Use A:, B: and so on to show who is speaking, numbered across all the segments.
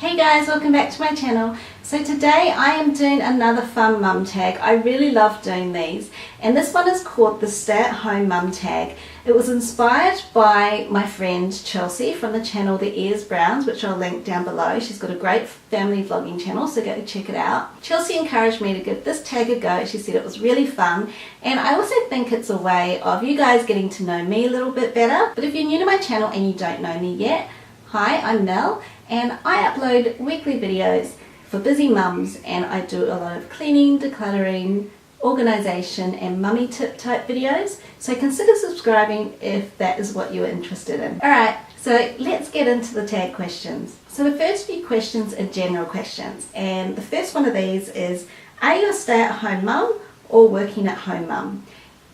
A: Hey guys, welcome back to my channel. So today I am doing another fun mum tag. I really love doing these, and this one is called the Stay-at-Home Mum Tag. It was inspired by my friend Chelsey from the channel The Ears Browns, which I'll link down below. She's got a great family vlogging channel, so go check it out. Chelsey encouraged me to give this tag a go. She said it was really fun, and I also think it's a way of you guys getting to know me a little bit better. But if you're new to my channel and you don't know me yet, hi, I'm Nell, and I upload weekly videos for busy mums, and I do a lot of cleaning, decluttering, organisation and mummy tip type videos, so consider subscribing if that is what you're interested in. Alright, so let's get into the tag questions. So the first few questions are general questions, and the first one of these is, are you a stay-at-home mum or working at home mum?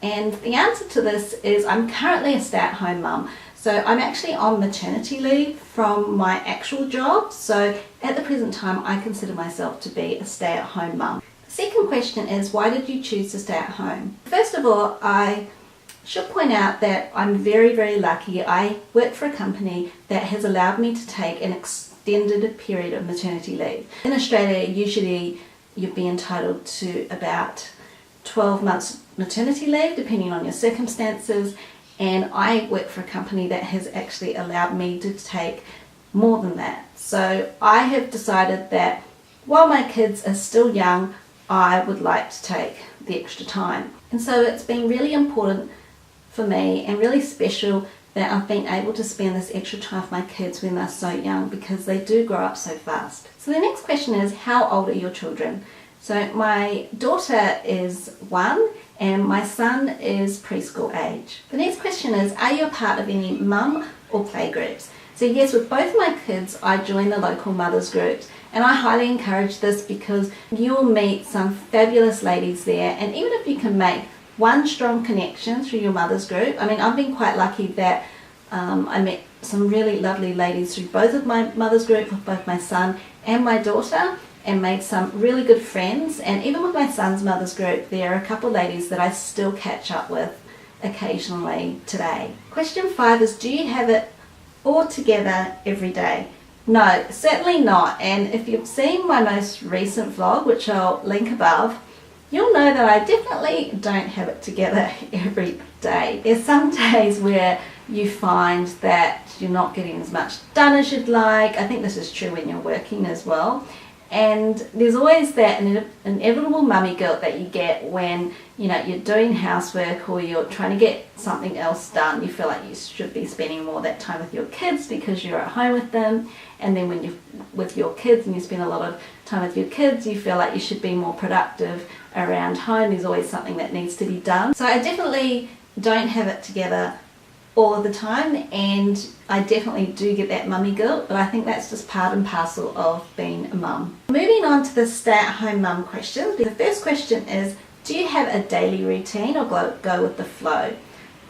A: And the answer to this is I'm currently a stay-at-home mum. So I'm actually on maternity leave from my actual job, so at the present time I consider myself to be a stay-at-home mum. The second question is, why did you choose to stay at home? First of all, I should point out that I'm very, very lucky. I work for a company that has allowed me to take an extended period of maternity leave. In Australia, usually you'd be entitled to about 12 months maternity leave, depending on your circumstances. And I work for a company that has actually allowed me to take more than that. So I have decided that while my kids are still young, I would like to take the extra time. And so it's been really important for me and really special that I've been able to spend this extra time with my kids when they're so young, because they do grow up so fast. So the next question is, how old are your children? So my daughter is 1 and my son is preschool age. The next question is, are you a part of any mum or play groups? So yes, with both my kids I join the local mothers groups, and I highly encourage this because you'll meet some fabulous ladies there, and even if you can make one strong connection through your mothers group, I mean, I've been quite lucky that I met some really lovely ladies through both of my mothers group, with both my son and my daughter, and made some really good friends. And even with my son's mother's group, there are a couple of ladies that I still catch up with occasionally today. Question 5 is, do you have it all together every day? No, certainly not. And if you've seen my most recent vlog, which I'll link above, you'll know that I definitely don't have it together every day. There's some days where you find that you're not getting as much done as you'd like. I think this is true when you're working as well. And there's always that inevitable mummy guilt that you get when you're doing housework or you're trying to get something else done. You feel like you should be spending more of that time with your kids because you're at home with them, and then when you're with your kids and you spend a lot of time with your kids, you feel like you should be more productive around home. There's always something that needs to be done. So I definitely don't have it together all of the time, and I definitely do get that mummy guilt, but I think that's just part and parcel of being a mum. Moving on to the stay-at-home mum questions. The first question is, do you have a daily routine or go with the flow?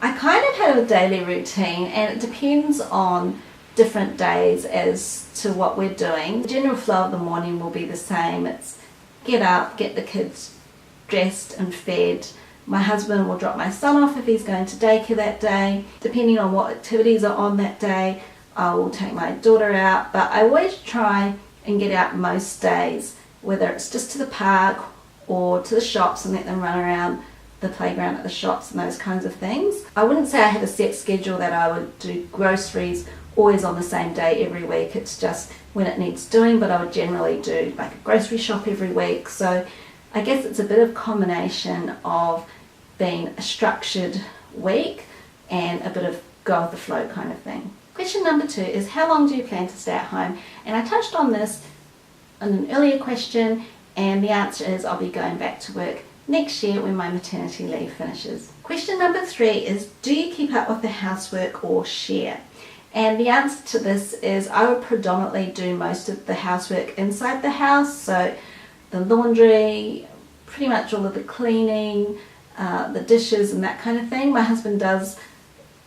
A: I kind of have a daily routine, and it depends on different days as to what we're doing. The general flow of the morning will be the same. It's get up, get the kids dressed and fed. My husband will drop my son off if he's going to daycare that day. Depending on what activities are on that day, I will take my daughter out, but I always try and get out most days, whether it's just to the park or to the shops and let them run around the playground at the shops and those kinds of things. I wouldn't say I have a set schedule that I would do groceries always on the same day every week. It's just when it needs doing, but I would generally do like a grocery shop every week. So I guess it's a bit of combination of being a structured week and a bit of go with the flow kind of thing. Question number 2 is, how long do you plan to stay at home? And I touched on this in an earlier question, and the answer is I'll be going back to work next year when my maternity leave finishes. Question number 3 is, do you keep up with the housework or share? And the answer to this is I would predominantly do most of the housework inside the house, so the laundry, pretty much all of the cleaning, the dishes and that kind of thing. My husband does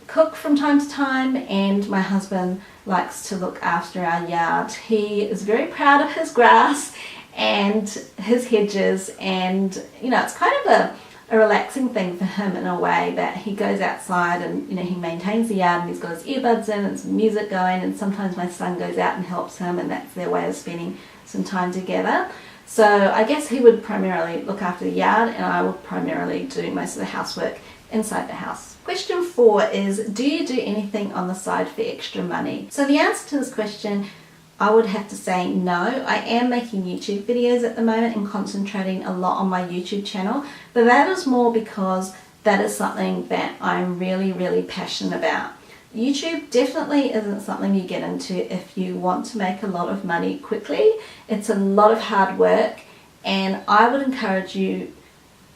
A: cook from time to time, and my husband likes to look after our yard. He is very proud of his grass and his hedges, and it's kind of a relaxing thing for him in a way that he goes outside and he maintains the yard and he's got his earbuds in and some music going, and sometimes my son goes out and helps him, and that's their way of spending some time together. So I guess he would primarily look after the yard and I would primarily do most of the housework inside the house. Question 4 is, do you do anything on the side for extra money? So the answer to this question, I would have to say no. I am making YouTube videos at the moment and concentrating a lot on my YouTube channel, but that is more because that is something that I'm really passionate about. YouTube definitely isn't something you get into if you want to make a lot of money quickly. It's a lot of hard work, and I would encourage you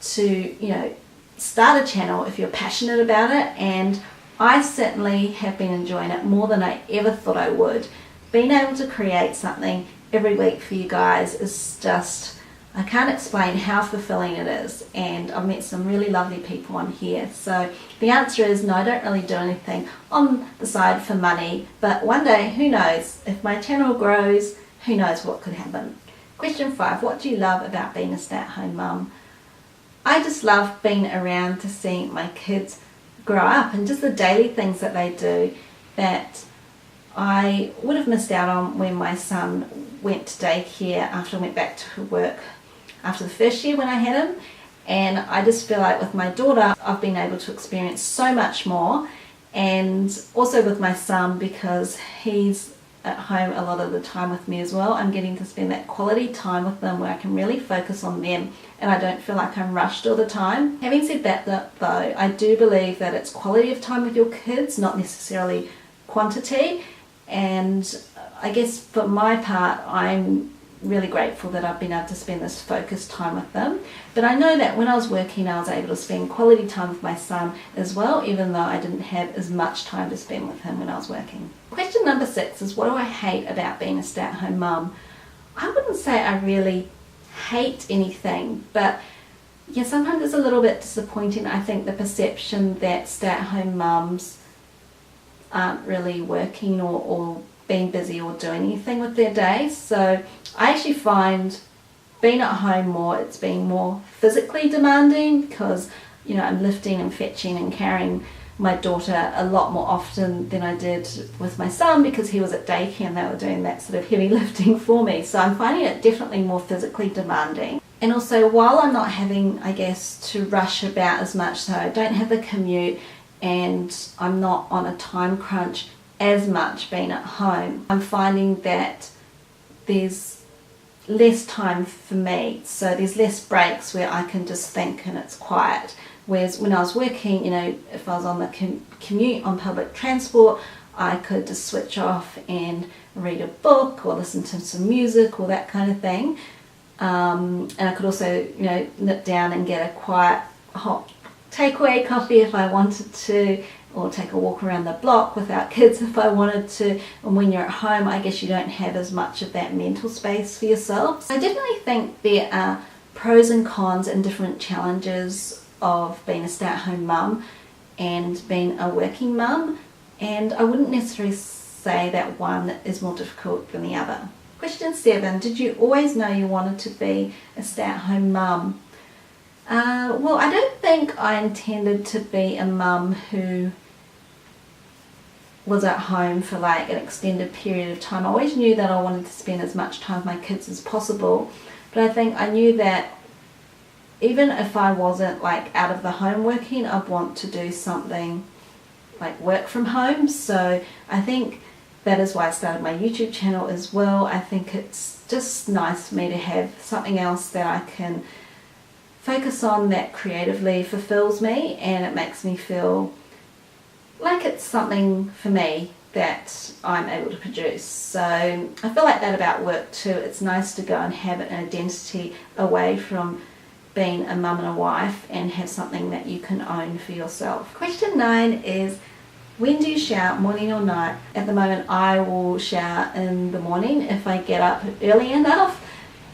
A: to, start a channel if you're passionate about it, and I certainly have been enjoying it more than I ever thought I would. Being able to create something every week for you guys is just, I can't explain how fulfilling it is, and I've met some really lovely people on here. So the answer is no, I don't really do anything on the side for money, but one day, who knows, if my channel grows, who knows what could happen. Question 5, what do you love about being a stay-at-home mum? I just love being around to see my kids grow up and just the daily things that they do that I would have missed out on when my son went to daycare after I went back to work after the first year when I had him. And I just feel like with my daughter I've been able to experience so much more, and also with my son, because he's at home a lot of the time with me as well, I'm getting to spend that quality time with them where I can really focus on them and I don't feel like I'm rushed all the time. Having said that though, I do believe that it's quality of time with your kids, not necessarily quantity, and I guess for my part I'm really grateful that I've been able to spend this focused time with them. But I know that when I was working I was able to spend quality time with my son as well, even though I didn't have as much time to spend with him when I was working. Question number 6 is, what do I hate about being a stay-at-home mum? I wouldn't say I really hate anything, but yeah, sometimes it's a little bit disappointing. I think the perception that stay-at-home mums aren't really working or being busy or doing anything with their days. So I actually find being at home more, it's being more physically demanding because I'm lifting and fetching and carrying my daughter a lot more often than I did with my son, because he was at daycare and they were doing that sort of heavy lifting for me. So I'm finding it definitely more physically demanding. And also, while I'm not having, I guess, to rush about as much, so I don't have the commute and I'm not on a time crunch as much being at home, I'm finding that there's less time for me, so there's less breaks where I can just think and it's quiet. Whereas when I was working, if I was on the commute on public transport, I could just switch off and read a book or listen to some music or that kind of thing, and I could also nip down and get a quiet hot takeaway coffee if I wanted to, or take a walk around the block without kids if I wanted to. And when you're at home, I guess you don't have as much of that mental space for yourself. So I definitely think there are pros and cons and different challenges of being a stay-at-home mum and being a working mum, and I wouldn't necessarily say that one is more difficult than the other. Question 7, did you always know you wanted to be a stay-at-home mum? Well, I don't think I intended to be a mum who was at home for like an extended period of time. I always knew that I wanted to spend as much time with my kids as possible, but I think I knew that even if I wasn't like out of the home working, I'd want to do something like work from home. So I think that is why I started my YouTube channel as well. I think it's just nice for me to have something else that I can focus on that creatively fulfills me, and it makes me feel like it's something for me that I'm able to produce. So I feel like that about work too. It's nice to go and have an identity away from being a mum and a wife and have something that you can own for yourself. Question 9 is, when do you shower, morning or night? At the moment I will shower in the morning if I get up early enough,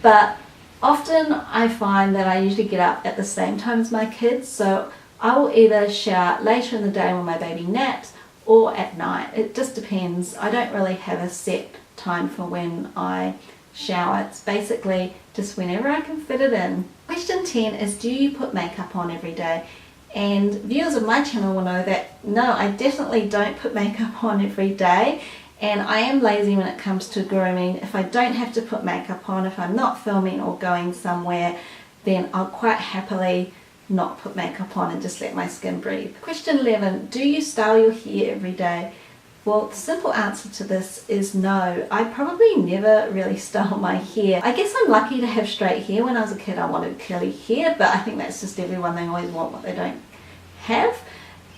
A: but often I find that I usually get up at the same time as my kids, so I will either shower later in the day when my baby naps or at night. It just depends. I don't really have a set time for when I shower. It's basically just whenever I can fit it in. Question 10 is, do you put makeup on every day? And viewers of my channel will know that no, I definitely don't put makeup on every day, and I am lazy when it comes to grooming. If I don't have to put makeup on, if I'm not filming or going somewhere, then I'll quite happily not put makeup on and just let my skin breathe. Question 11, do you style your hair every day? Well, the simple answer to this is no. I probably never really style my hair. I guess I'm lucky to have straight hair. When I was a kid I wanted curly hair, but I think that's just everyone, they always want what they don't have.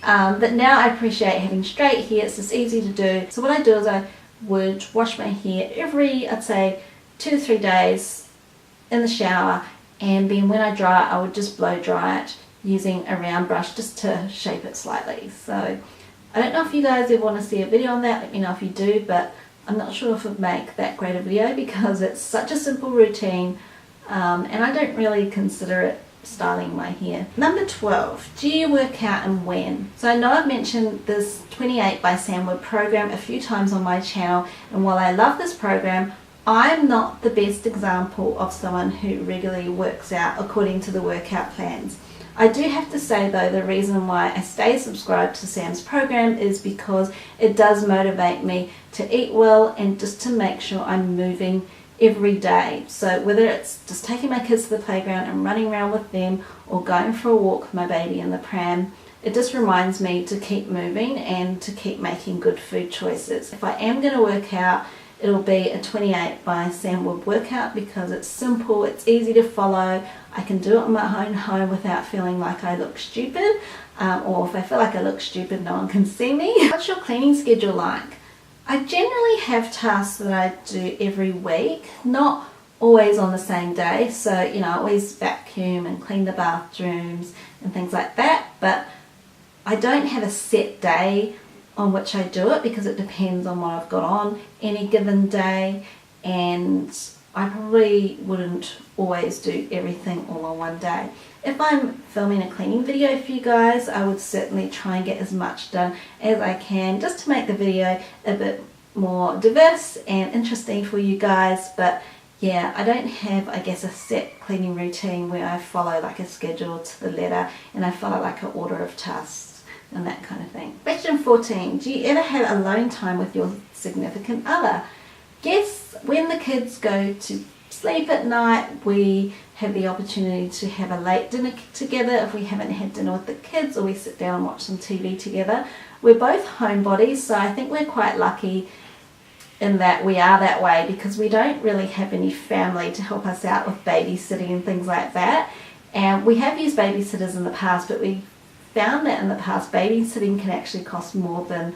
A: But now I appreciate having straight hair. It's just easy to do. So what I do is I would wash my hair every, I'd say, 2 to 3 days in the shower, and then when I dry it, I would just blow dry it using a round brush just to shape it slightly. So I don't know if you guys ever want to see a video on that, let me know if you do, but I'm not sure if it would make that great a video because it's such a simple routine, and I don't really consider it styling my hair. Number 12, do you work out and when? So I know I've mentioned this 28 by SAHM program a few times on my channel, and while I love this program, I'm not the best example of someone who regularly works out according to the workout plans. I do have to say though, the reason why I stay subscribed to SAHM's program is because it does motivate me to eat well and just to make sure I'm moving every day. So whether it's just taking my kids to the playground and running around with them, or going for a walk with my baby in the pram, it just reminds me to keep moving and to keep making good food choices. If I am going to work out, it'll be a 28 by SAHM workout because it's simple, it's easy to follow. I can do it in my own home without feeling like I look stupid, or if I feel like I look stupid, no one can see me. What's your cleaning schedule like? I generally have tasks that I do every week, not always on the same day. So, you know, I always vacuum and clean the bathrooms and things like that, but I don't have a set day on which I do it because it depends on what I've got on any given day, and I probably wouldn't always do everything all on one day. If I'm filming a cleaning video for you guys, I would certainly try and get as much done as I can just to make the video a bit more diverse and interesting for you guys. But yeah, I don't have, I guess, a set cleaning routine where I follow like a schedule to the letter and I follow like an order of tasks and that kind of thing. Question 14, do you ever have alone time with your significant other? Yes, when the kids go to sleep at night, we have the opportunity to have a late dinner together if we haven't had dinner with the kids, or we sit down and watch some TV together. We're both homebodies, so I think we're quite lucky in that we are that way because we don't really have any family to help us out with babysitting and things like that. And we have used babysitters in the past, but we found that in the past babysitting can actually cost more than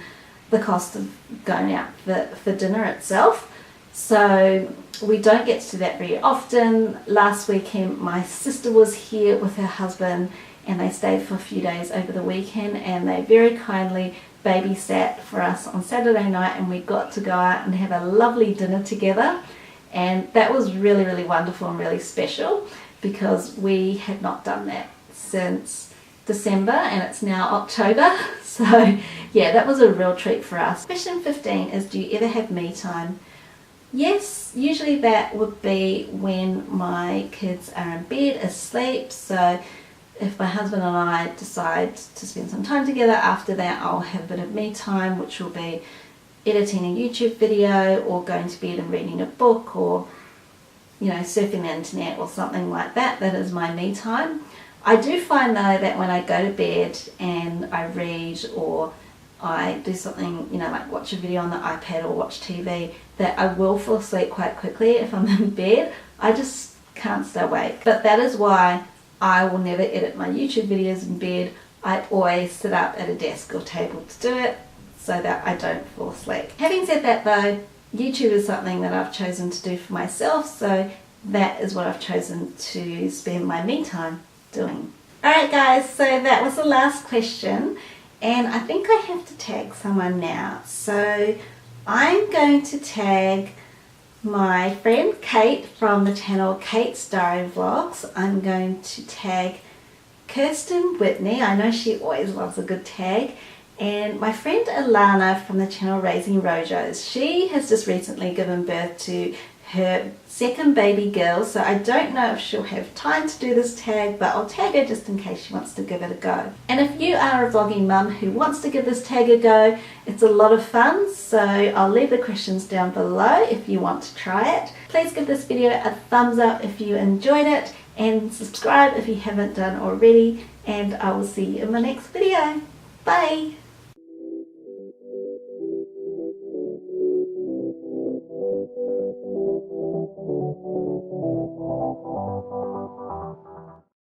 A: the cost of going out for dinner itself. So we don't get to do that very often. Last weekend my sister was here with her husband and they stayed for a few days over the weekend, and they very kindly babysat for us on Saturday night, and we got to go out and have a lovely dinner together, and that was really, really wonderful and really special because we had not done that since December and it's now October. So yeah, that was a real treat for us. Question 15 is, do you ever have me time? Yes, usually that would be when my kids are in bed asleep. So if my husband and I decide to spend some time together, after that I'll have a bit of me time, which will be editing a YouTube video or going to bed and reading a book, or surfing the internet or something like that. That is my me time. I do find though that when I go to bed and I read or I do something, like watch a video on the iPad or watch TV, that I will fall asleep quite quickly if I'm in bed. I just can't stay awake. But that is why I will never edit my YouTube videos in bed. I always sit up at a desk or table to do it so that I don't fall asleep. Having said that though, YouTube is something that I've chosen to do for myself, so that is what I've chosen to spend my me time doing. Alright guys, so that was the last question, and I think I have to tag someone now. So I'm going to tag my friend Kate from the channel Kate's Diary Vlogs. I'm going to tag Kirsten Witney. I know she always loves a good tag. And my friend Alannah from the channel Raising Rojos. She has just recently given birth to her second baby girl, so I don't know if she'll have time to do this tag, but I'll tag her just in case she wants to give it a go. And if you are a vlogging mum who wants to give this tag a go, it's a lot of fun, so I'll leave the questions down below if you want to try it. Please give this video a thumbs up if you enjoyed it, and subscribe if you haven't done already, and I will see you in my next video. Bye!